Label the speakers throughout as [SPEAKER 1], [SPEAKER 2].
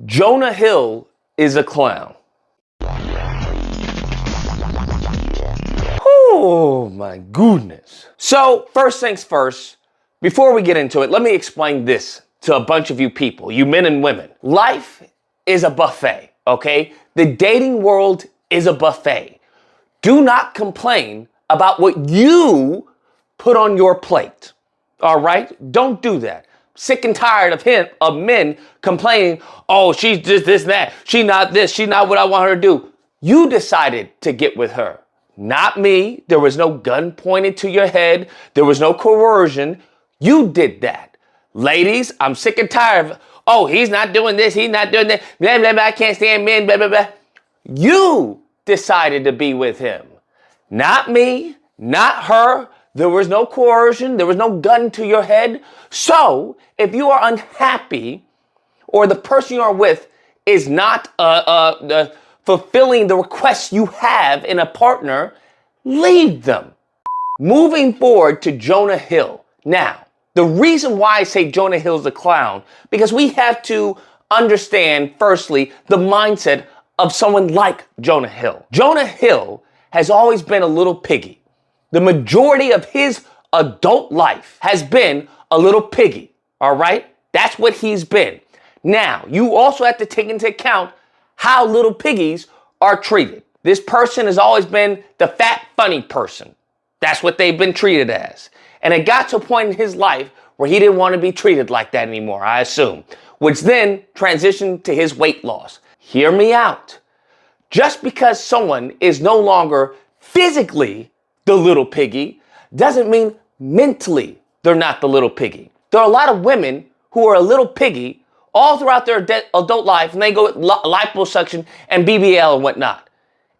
[SPEAKER 1] Jonah Hill is a clown. Oh my goodness. So first things first, before we get into it, let me explain this to a bunch of you people, you men and women. Life is a buffet, okay? The dating world is a buffet. Do not complain about what you put on your plate, all right? Don't do that. Sick and tired of men complaining, oh, she's just this and that. She not this, she not what I want her to do. You decided to get with her, not me. There was no gun pointed to your head. There was no coercion. You did that. Ladies, I'm sick and tired of, oh, he's not doing this, he's not doing that, blah, blah, blah, I can't stand men, blah, blah, blah. You decided to be with him, not me, not her. There was no coercion. There was no gun to your head. So if you are unhappy or the person you are with is not fulfilling the requests you have in a partner, leave them. Moving forward to Jonah Hill. Now, the reason why I say Jonah Hill's a clown, because we have to understand, firstly, the mindset of someone like Jonah Hill. Jonah Hill has always been a little piggy. The majority of his adult life has been a little piggy, all right? That's what he's been. Now, you also have to take into account how little piggies are treated. This person has always been the fat, funny person. That's what they've been treated as. And it got to a point in his life where he didn't want to be treated like that anymore, I assume, which then transitioned to his weight loss. Hear me out. Just because someone is no longer physically the little piggy doesn't mean mentally they're not the little piggy. There are a lot of women who are a little piggy all throughout their adult life, and they go with liposuction and BBL and whatnot.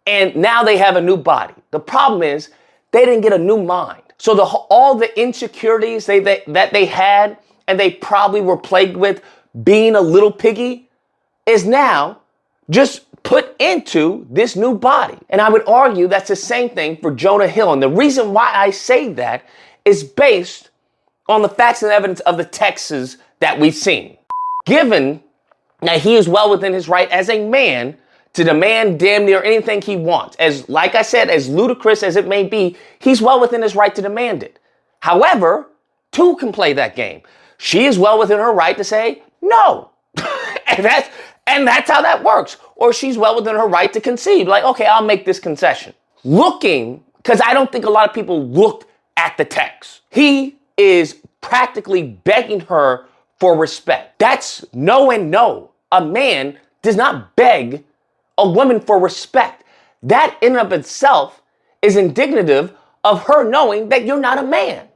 [SPEAKER 1] And now they have a new body. The problem is they didn't get a new mind. So all the insecurities that they had and they probably were plagued with being a little piggy is now just put into this new body. And I would argue that's the same thing for Jonah Hill. And the reason why I say that is based on the facts and evidence of the texts that we've seen. Given that he is well within his right as a man to demand damn near anything he wants. As, like I said, as ludicrous as it may be, he's well within his right to demand it. However, two can play that game. She is well within her right to say no. And that's how that works. Or she's well within her right to concede. Like, okay, I'll make this concession. Because I don't think a lot of people looked at the text. He is practically begging her for respect. That's no and no. A man does not beg a woman for respect. That in and of itself is indicative of her knowing that you're not a man.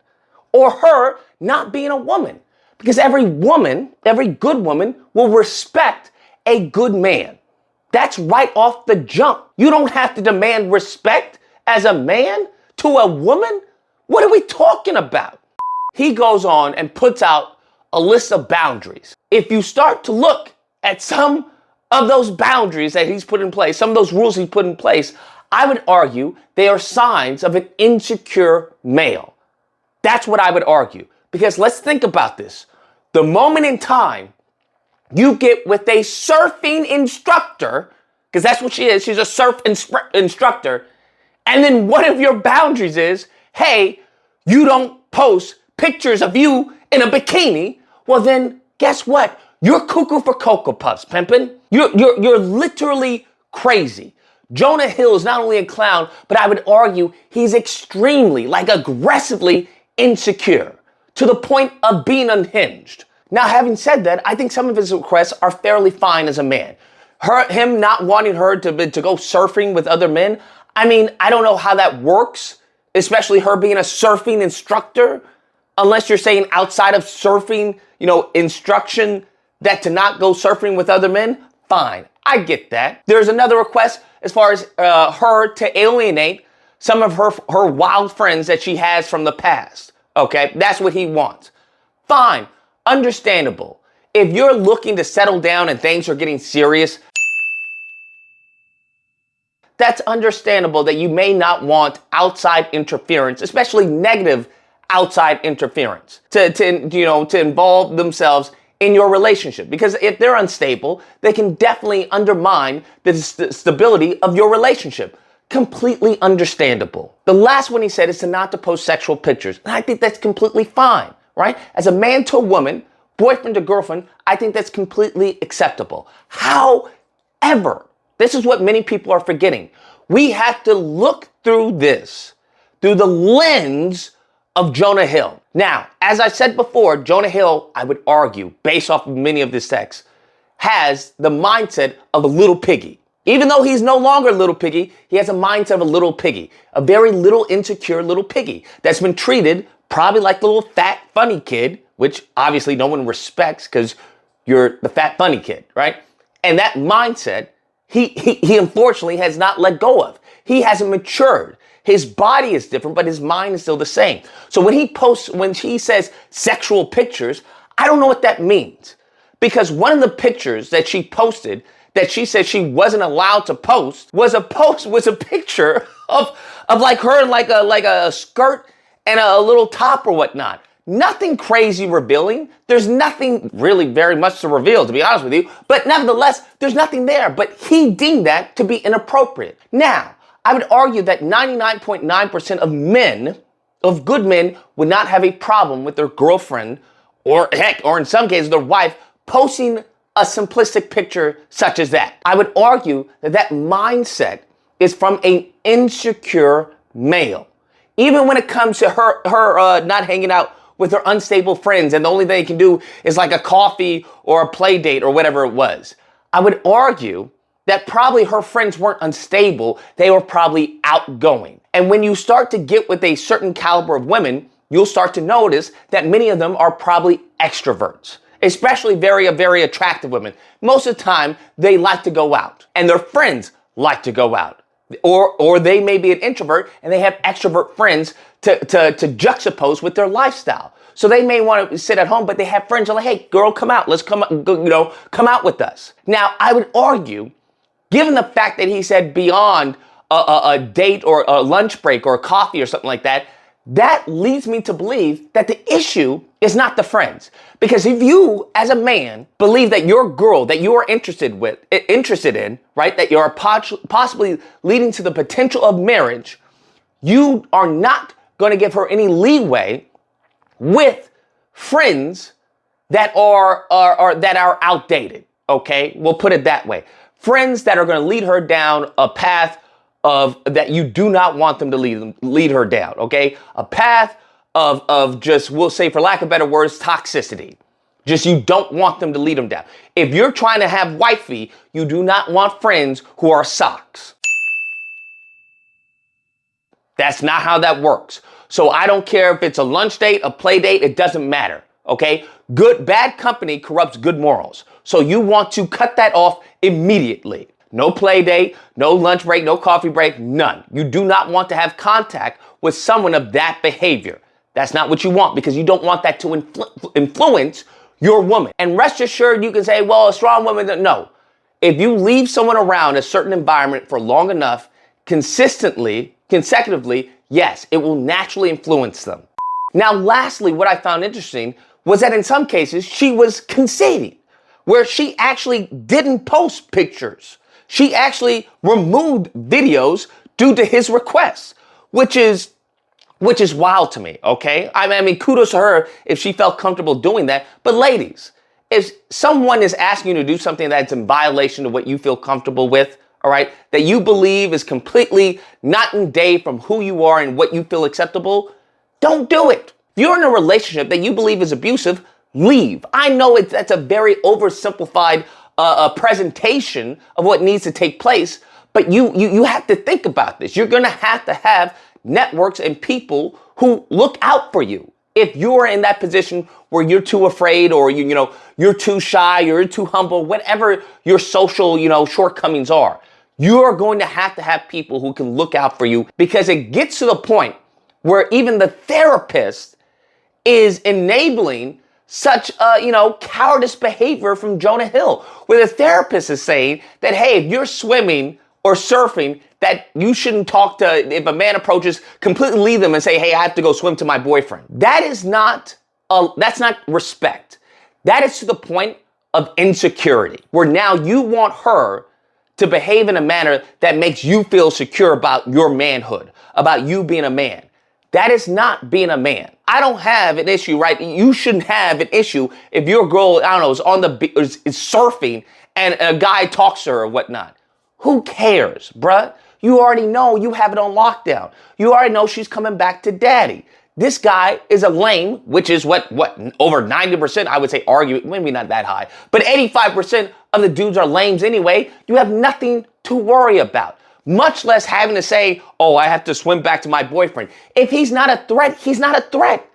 [SPEAKER 1] Or her not being a woman. Because every good woman will respect a good man. That's right off the jump. You don't have to demand respect as a man to a woman. What are we talking about? He goes on and puts out a list of boundaries. If you start to look at some of those boundaries that he's put in place, some of those rules he put in place, I would argue they are signs of an insecure male. That's what I would argue. Because let's think about this. The moment in time you get with a surfing instructor, because that's what she is, she's a surf instructor, and then one of your boundaries is, hey, you don't post pictures of you in a bikini, well then, guess what? You're cuckoo for Cocoa Puffs, pimpin'. You're literally crazy. Jonah Hill is not only a clown, but I would argue he's extremely, aggressively insecure to the point of being unhinged. Now, having said that, I think some of his requests are fairly fine as a man. Him not wanting her to go surfing with other men, I mean, I don't know how that works, especially her being a surfing instructor, unless you're saying outside of surfing, instruction that to not go surfing with other men, fine. I get that. There's another request as far as her to alienate some of her wild friends that she has from the past. Okay, that's what he wants. Fine. Understandable. If you're looking to settle down and things are getting serious, that's understandable that you may not want outside interference, especially negative outside interference, to involve themselves in your relationship. Because if they're unstable, they can definitely undermine the stability of your relationship. Completely understandable. The last one he said is to not to post sexual pictures. And I think that's completely fine, right? As a man to a woman, boyfriend to girlfriend, I think that's completely acceptable. However, this is what many people are forgetting. We have to look through this through the lens of Jonah Hill. Now, as I said before, Jonah Hill, I would argue, based off of many of his texts, has the mindset of a little piggy. Even though he's no longer a little piggy, he has a mindset of a little piggy, a very little insecure little piggy that's been treated probably like the little fat funny kid, which obviously no one respects because you're the fat funny kid, right? And that mindset, he unfortunately has not let go of. He hasn't matured. His body is different, but his mind is still the same. So when he says sexual pictures, I don't know what that means. Because one of the pictures that she posted that she said she wasn't allowed to post was a picture of like her in like a skirt and a little top or whatnot. Nothing crazy revealing. There's nothing really very much to reveal, to be honest with you. But nevertheless, there's nothing there. But he deemed that to be inappropriate. Now, I would argue that 99.9% of men, of good men, would not have a problem with their girlfriend or in some cases their wife posting a simplistic picture such as that. I would argue that mindset is from an insecure male. Even when it comes to her not hanging out with her unstable friends and the only thing they can do is like a coffee or a play date or whatever it was. I would argue that probably her friends weren't unstable, they were probably outgoing. And when you start to get with a certain caliber of women, you'll start to notice that many of them are probably extroverts, especially very attractive women. Most of the time, they like to go out, and their friends like to go out. Or they may be an introvert, and they have extrovert friends to juxtapose with their lifestyle. So they may want to sit at home, but they have friends who are like, hey, girl, come out. Let's come out with us. Now, I would argue, given the fact that he said beyond a date or a lunch break or a coffee or something like that, that leads me to believe that the issue is not the friends. Because if you, as a man, believe that your girl that you are interested in, right, that you're possibly leading to the potential of marriage, you are not going to give her any leeway with friends that are outdated. Okay, we'll put it that way. Friends that are going to lead her down a path of that you do not want them to lead her down. Okay, a path of just, we'll say for lack of better words, toxicity. Just you don't want them to lead them down. If you're trying to have wifey, you do not want friends who are socks. That's not how that works. So I don't care if it's a lunch date, a play date, it doesn't matter. Okay, bad company corrupts good morals. So you want to cut that off immediately. No play date, no lunch break, no coffee break, none. You do not want to have contact with someone of that behavior. That's not what you want, because you don't want that to influence your woman. And rest assured, you can say, well, a strong woman, no. If you leave someone around a certain environment for long enough, consecutively, yes, it will naturally influence them. Now, lastly, what I found interesting was that in some cases, she was conceding, where she actually didn't post pictures. She actually removed videos due to his requests, which is wild to me, okay? I mean, kudos to her if she felt comfortable doing that. But ladies, if someone is asking you to do something that's in violation of what you feel comfortable with, all right, that you believe is completely night and day from who you are and what you feel acceptable, don't do it. If you're in a relationship that you believe is abusive, leave. I know that's a very oversimplified presentation of what needs to take place, but you have to think about this. You're going to have networks and people who look out for you. If you're in that position where you're too afraid or you're too shy, you're too humble, whatever your social, shortcomings are, you're going to have people who can look out for you, because it gets to the point where even the therapist is enabling such cowardice behavior from Jonah Hill, where the therapist is saying that, hey, if you're swimming or surfing, that you shouldn't talk to, if a man approaches, completely leave them and say, hey, I have to go swim to my boyfriend. That's not respect. That is to the point of insecurity, where now you want her to behave in a manner that makes you feel secure about your manhood, about you being a man. That is not being a man. I don't have an issue, right? You shouldn't have an issue if your girl, I don't know, is on the is surfing and a guy talks to her or whatnot. Who cares, bruh? You already know you have it on lockdown. You already know she's coming back to daddy. This guy is a lame, which is what over 90%, I would say, argue, maybe not that high, but 85% of the dudes are lames anyway. You have nothing to worry about, much less having to say, oh, I have to swim back to my boyfriend. If he's not a threat, he's not a threat.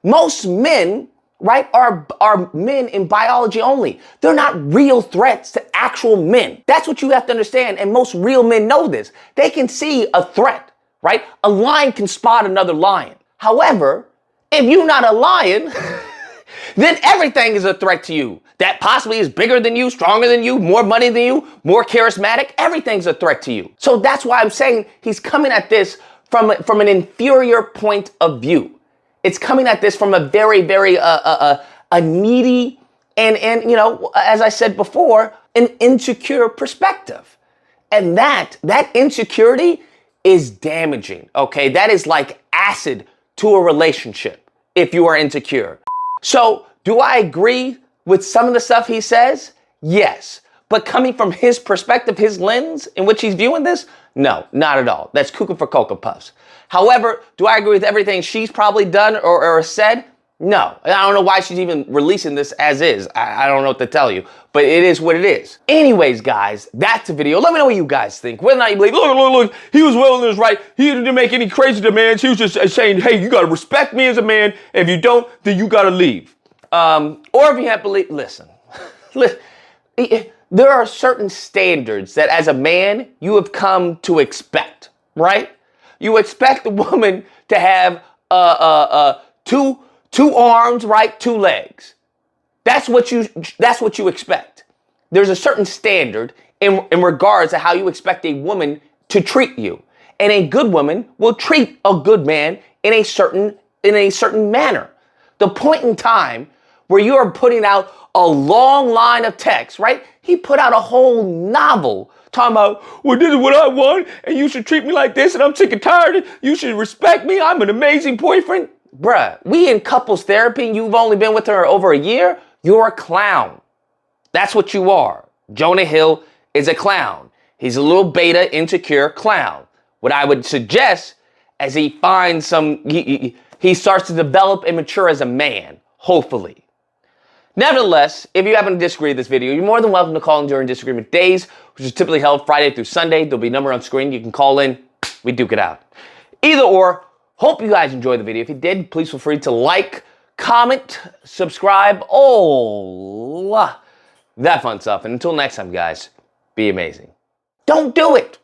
[SPEAKER 1] Most men, right, are men in biology only. They're not real threats to actual men. That's what you have to understand, and most real men know this. They can see a threat, right? A lion can spot another lion. However, if you're not a lion, then everything is a threat to you. That possibly is bigger than you, stronger than you, more money than you, more charismatic. Everything's a threat to you. So that's why I'm saying he's coming at this from an inferior point of view. It's coming at this from a very, very a needy and you know, as I said before, an insecure perspective. And that insecurity is damaging, okay? That is like acid to a relationship if you are insecure. So, do I agree with some of the stuff he says? Yes. But coming from his perspective, his lens in which he's viewing this? No, not at all. That's cuckoo for Cocoa Puffs. However, do I agree with everything she's probably done or said? No. I don't know why she's even releasing this as is. I don't know what to tell you, but it is what it is. Anyways, guys, that's the video. Let me know what you guys think. Whether or not you believe, look, he was well in his right. He didn't make any crazy demands. He was just saying, hey, you got to respect me as a man. If you don't, then you got to leave. Or if you have belief, listen. There are certain standards that as a man, you have come to expect, right? You expect the woman to have two arms, right? Two legs. That's what you expect. There's a certain standard in regards to how you expect a woman to treat you. And a good woman will treat a good man in a certain manner. The point in time where you are putting out a long line of text, right? He put out a whole novel talking about, well, this is what I want, and you should treat me like this, and I'm sick and tired. You should respect me. I'm an amazing boyfriend. Bruh, we in couples therapy, and you've only been with her over a year. You're a clown. That's what you are. Jonah Hill is a clown. He's a little beta, insecure clown. What I would suggest as he finds he starts to develop and mature as a man, hopefully. Nevertheless, if you happen to disagree with this video, you're more than welcome to call in during disagreement days, which is typically held Friday through Sunday. There'll be a number on screen. You can call in. We duke it out. Either or, hope you guys enjoyed the video. If you did, please feel free to like, comment, subscribe, all that fun stuff. And until next time, guys, be amazing. Don't do it.